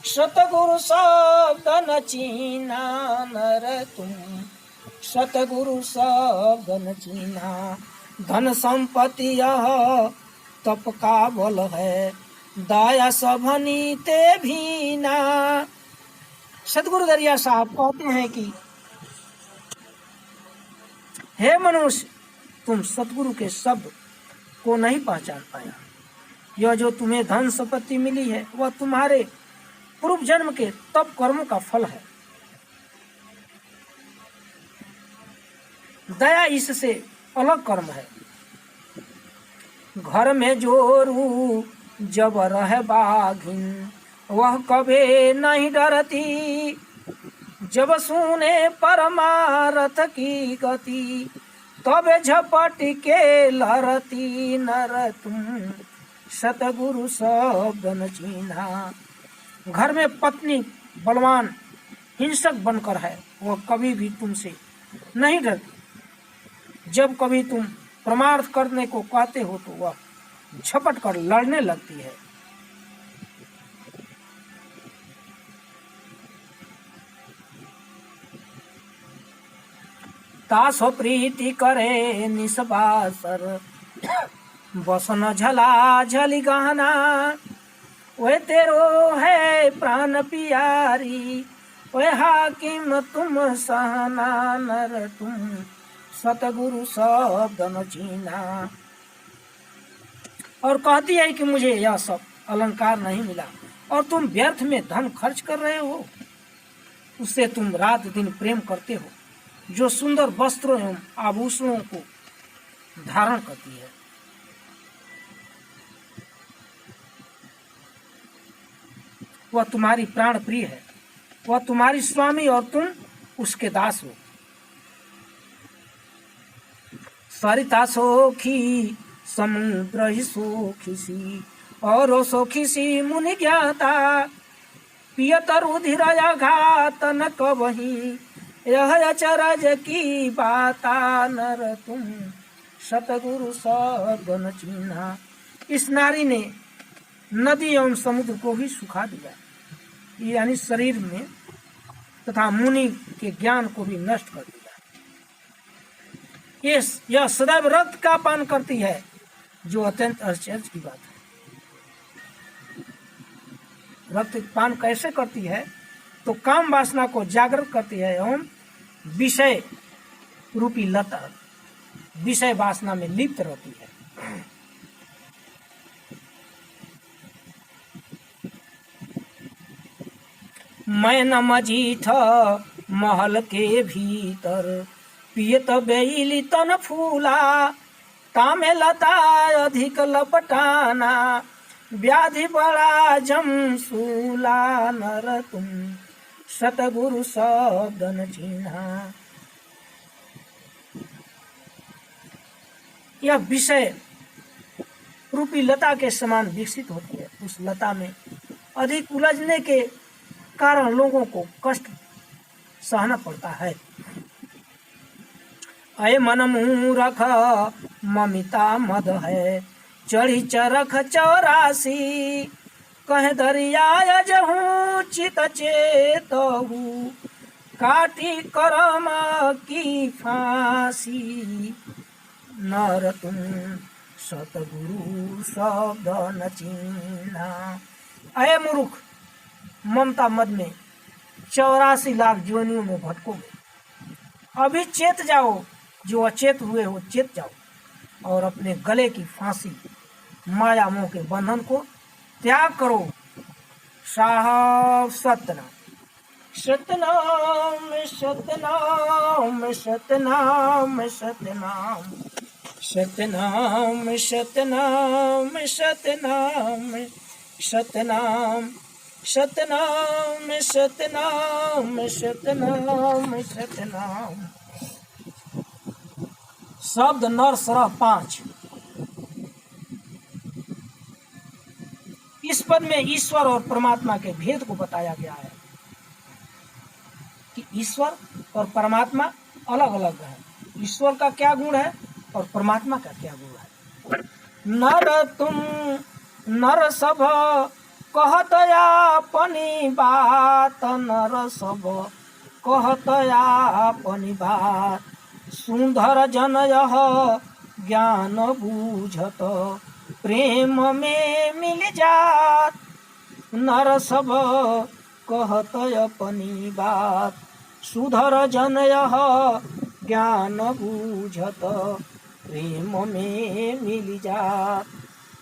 S1: सतगुरु शब्द न चीन्हा। नर तुम सतगुरु शब्द न चीन्हा। धन संपत्ति यह तप का बल है दाया सभनी ते भीना। सतगुरु दरिया साहब कहते हैं कि हे मनुष्य तुम सतगुरु के शब्द को नहीं पहचान पाया। यह जो तुम्हें धन संपत्ति मिली है वह तुम्हारे पूर्व जन्म के तप कर्मों का फल है। दया इससे अलग कर्म है। घर में जोरू जब रह बाघिन वह कभी नहीं डरती। जब सुने परमारथ की गति तबे झपट के लड़ती। नर तुम सतगुरु शब्द न चीन्हा। घर में पत्नी बलवान हिंसक बनकर है वह कभी भी तुमसे नहीं डरती। जब कभी तुम परमार्थ करने को कहते हो तो वह झपट कर लड़ने लगती है। तासो प्रीति करे निसबासर, बसन झला झली गहना, वे तेरो है प्राण पियारी, वे हाकिम तुम सहना नर तुम, सतगुरु शब्द न चीना। और कहती है कि मुझे यह सब अलंकार नहीं मिला और तुम व्यर्थ में धन खर्च कर रहे हो। उससे तुम रात दिन प्रेम करते हो, जो सुंदर वस्त्रों एवं आभूषणों को धारण करती है। वह तुम्हारी प्राण प्रिय है, वह तुम्हारी स्वामी और तुम उसके दास हो। सरिता सोखी समुद्र ही सोखी सी, और सोखी सी मुनि ज्ञाता, पियत रुधिर घात न कबही, यह अचरज की बाता नर तुम, सतगुरु शब्द न चीन्हा। इस नारी ने नदी एवं समुद्र को ही सुखा दिया, यानी शरीर में तथा मुनि के ज्ञान को भी नष्ट कर दिया। यह सदैव रक्त का पान करती है, जो अत्यंत आश्चर्य की बात है। रक्त पान कैसे करती है? तो काम वासना को जागृत करती है एवं विषय रूपी लता विषय वासना में लिप्त रहती है। मैं न मजीठ महल के भीतर, पियत बेली तन फूला, तामे लता अधिक लपटाना, व्याधि बड़ा जमसूला नर तुम, सतगुरु शब्द न चीन्हा। यह विषय रूपी लता के समान विकसित होती है। उस लता में अधिक उलझने के कारण लोगों को कष्ट सहना पड़ता है। अय मन मूरख ममिता मद है, चढ़ी चरख 84, कह दरिया जहूँ चित चेतहू, काटी करम की फांसी, नर तुम सतगुरु शब्द न चीन्हा। अय मूर्ख, ममता मद में 84 लाख जोनियों में भटकोगे। अभी चेत जाओ, जो अचेत हुए हो चेत जाओ, और अपने गले की फांसी माया मोह के बंधन को त्याग करो। साहब सतनाम सतनाम सतनाम सतनाम सतनाम सतनाम सतनाम सतनाम सतनाम सतनाम सतनाम सतनाम सतनाम। शब्द नर सरह 5। इस पद में ईश्वर और परमात्मा के भेद को बताया गया है कि ईश्वर और परमात्मा अलग अलग है। ईश्वर का क्या गुण है और परमात्मा का क्या गुण है। नर तुम नर सब कहत अपनी बात, नर सब कहत अपनी बात, सुंदर जन यह ज्ञान बूझत, प्रेम में मिल जात। नर सब कहत अपनी बात, सुधर जन यह ज्ञान बूझत, प्रेम में मिल जात।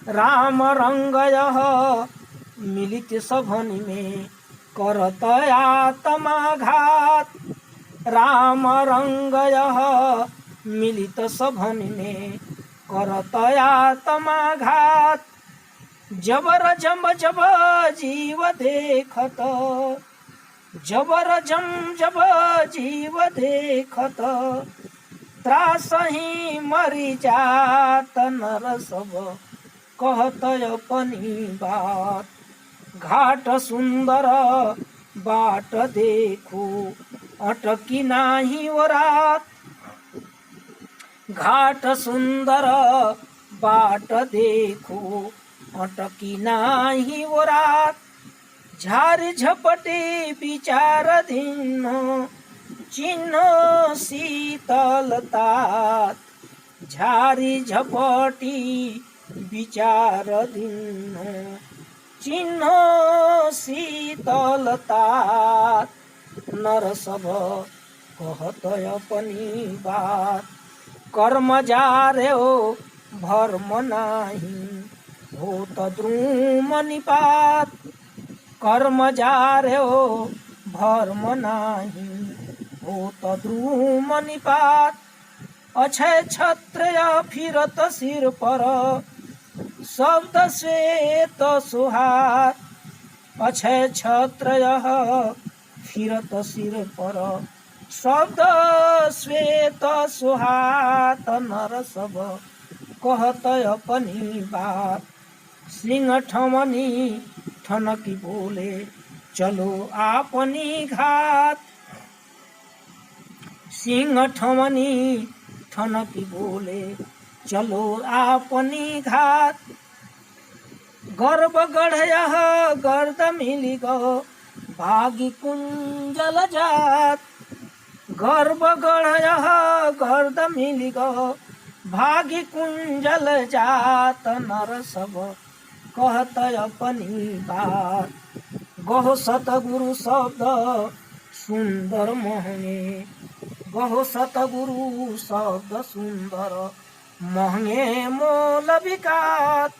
S1: राम रंग यह मिलित सभन में, करत आत्माघात। राम रंग यह मिलित सभन में, करत आत्माघात। जबर जम जब जीव देखत, जबर जम जब जीव देखत, त्रास ही मरी जात। नर सब कहत अपनी बात, घाट सुंदर बाट देखो, अटकी नाही वो रात। घाट सुंदर बाट देखो अटकी नाही वो रात, झारी झपटी विचार दिन चिन्ह शीतलतात, झारी झपटी विचार दिन चिन्ह शीतलतात, नर सब कहत अपनी बात, कर्म जा रे हो भर्म नाही होत द्रुम निपात, कर्म जा रे हो भर्म नाही होत द्रुम निपात, अक्षय छत्र फिरत सिर पर शब्द श्वेत सुहात, अक्षय छत्र फिरत सिर पर शब्द श्वेत सुहात, नर सब कहत अपनी बात, सिंह ठमनी ठनकी बोले चलो आपनी घात, सिंह ठमनी ठनकी बोले चलो आपनी घात, गर्भ गढ़य गर्द मिली गो भागी कुंजल जात, गर्भ गढ़य गर्द मिली गो भागी कुंजल जात, नर सब कहत अपनी बात, गहो सतगुरु शब्द सुंदर महंगे, गहो सतगुरु शब्द सुंदर महंगे मोल बिकात,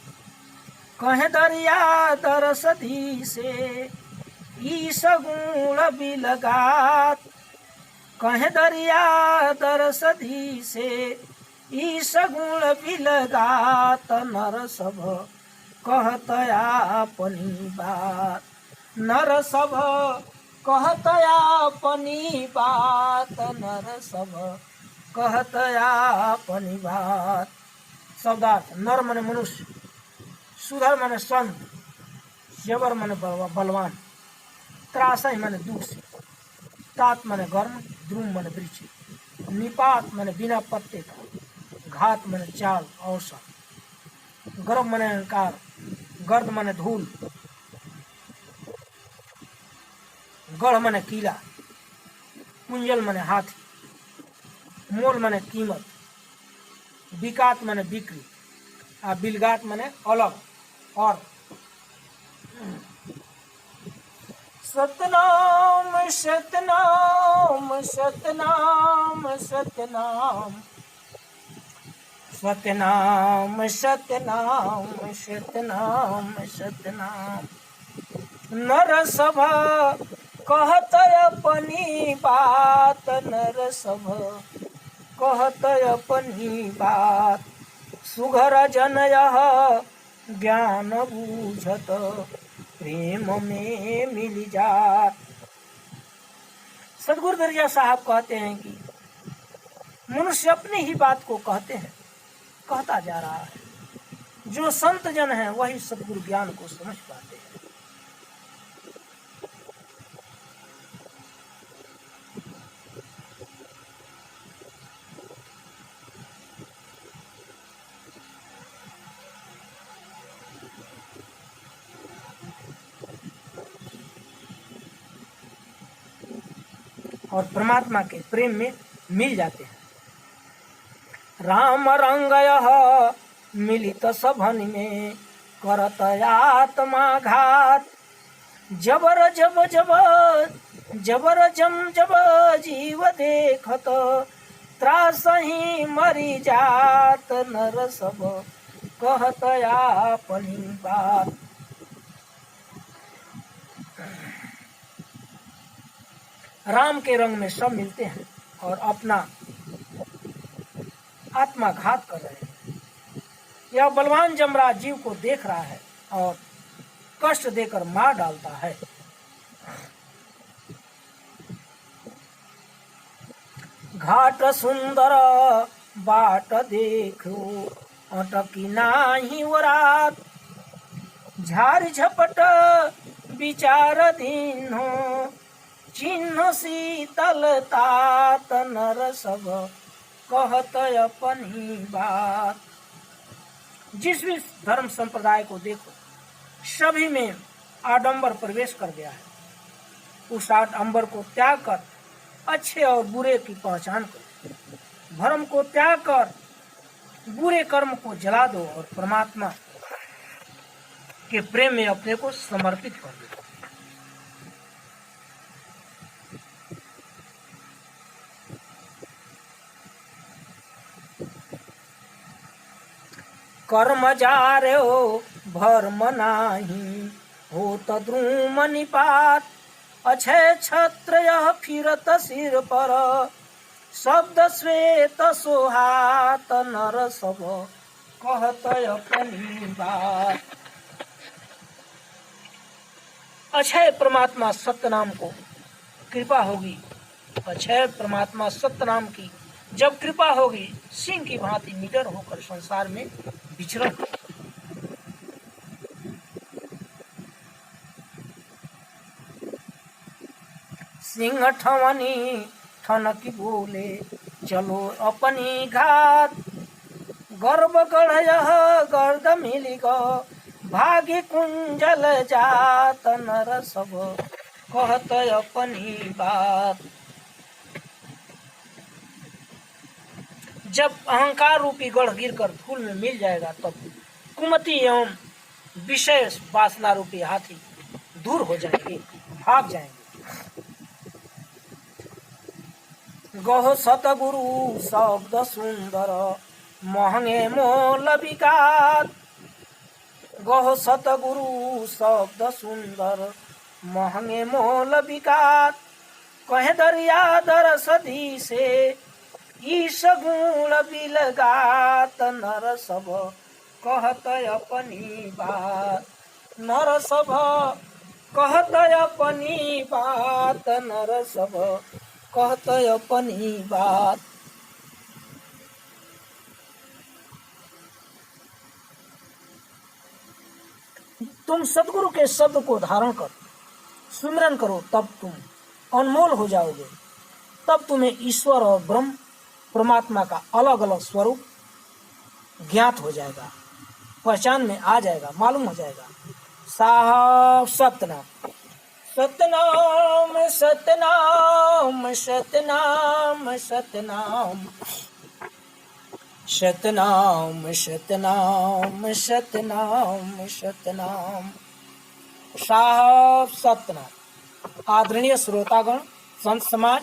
S1: कहे दरिया दरसदी से ईस गुण बिलगात, कहे दरिया दरसदी से ईस गुण बिलगात, नर सब कहत अपनी बात, नर सब कहत अपनी बात, नर सब कहत अपनी बात। शब्दार्थ: नर माने मनुष्य, सुधर माने संत, जबर माने बलवान, त्रासय माने दुख से, तात माने गर्म, द्रुम माने वृक्ष, निपात माने बिना पत्ते का, घात माने चाल अवसर, गर्भ माने अहंकार, गर्द माने धूल, गढ़ माने किला, कुंजल माने हाथी, मोल माने कीमत, बिकात माने बिक्री, आ बिलगात माने अलग और। सतनाम सतनाम सतनाम सतनाम सतनाम सतनाम सतनाम सतनाम, नर सब कहत अपनी बात, नर सब कहत अपनी बात, सुघर जन यह ज्ञान बूझत प्रेम में मिल जात। सदगुरु दरिया साहब कहते हैं कि मनुष्य अपनी ही बात को कहता जा रहा है, जो संत जन है वही सदगुरु ज्ञान को समझ पाते हैं। और परमात्मा के प्रेम में मिल जाते हैं। राम रंग यह मिलित सभन में करत आत्मा घात, जबर जब जब जबर जम जब जीव देखत त्रास ही मरी जात, नर सब कहत अपनी बात। राम के रंग में सब मिलते हैं और अपना आत्माघात कर रहे हैं। यह बलवान जमराज जीव को देख रहा है और कष्ट देकर मार डालता है। घाट सुंदर बाट देखो अटकी नाही वो रात, झारी झपट विचार दीन्हो चिन्ह शीतलतात, नर सब कहत अपनी बात। जिस भी धर्म संप्रदाय को देखो, सभी में आडंबर प्रवेश कर गया है। उस आडंबर को त्याग कर अच्छे और बुरे की पहचान करो, भ्रम को त्याग कर बुरे कर्म को जला दो और परमात्मा के प्रेम में अपने को समर्पित कर दो। कर्म जारे हो भर्म नाही हो तद्रुम निपात, अक्षय छत्र फिरत सिर पर शब्द श्वेत सोहात, नर सब कहत अपनी बात। अक्षय परमात्मा सत्य नाम को कृपा होगी, अक्षय परमात्मा सत्य नाम की जब कृपा होगी, सिंह की भांति निडर होकर संसार में विचरण। सिंह ठवनी ठनकी बोले चलो अपनी घात, गर्भ गढ़ गर्द मिली गो भागी कुंजल जात, नर सब कहत अपनी बात। जब अहंकार रूपी गढ़ गिरकर धूल में मिल जाएगा, तब कुमति एवं विषय वासना रूपी हाथी दूर हो जाएंगे, भाग जाएंगे। गहो सतगुरु शब्द सुंदर महंगे मोल विकात, गहो सतगुरु शब्द सुंदर महंगे मोल विकात, कहे दरिया दर सदी से ईश गुण बिलगात, नर सब कहत अपनी बात, नर सब कहत अपनी बात, नर सब कहत अपनी बात। तुम सतगुरु के शब्द को धारण कर सुमिरन करो, तब तुम अनमोल हो जाओगे। तब तुम्हें ईश्वर और ब्रह्म परमात्मा का अलग अलग स्वरूप ज्ञात हो जाएगा, पहचान में आ जाएगा, मालूम हो जाएगा। साहब सतनाम सतनाम सतनाम सतनाम सतनाम सतनाम सतनाम सतनाम सतनाम। साहब सतनाम। आदरणीय श्रोतागण, संत समाज,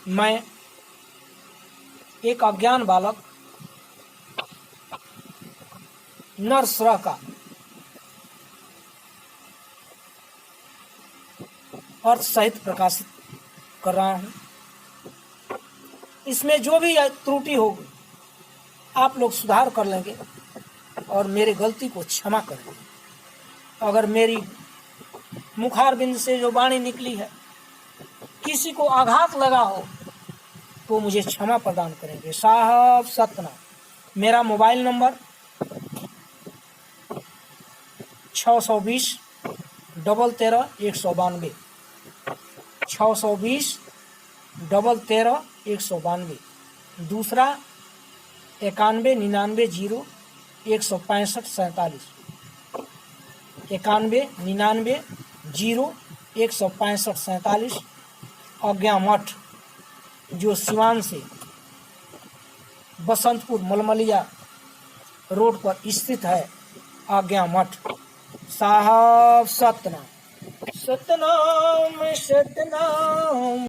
S1: मैं एक अज्ञान बालक नरसरा का अर्थ सहित प्रकाशित कर रहा हूँ। इसमें जो भी त्रुटि होगी आप लोग सुधार कर लेंगे और मेरी गलती को क्षमा करेंगे। अगर मेरी मुखारबिंद से जो वाणी निकली है किसी को आघात लगा हो तो मुझे क्षमा प्रदान करेंगे। साहब सतनाम। मेरा मोबाइल नंबर 620 13 192 620 13 192। दूसरा 91 99 0 165 47 91 99 0 165 47। आज्ञा मठ, जो सिवान से बसंतपुर मलमलिया रोड पर स्थित है, आज्ञा मठ। साहब सतनाम सतनाम सतनाम।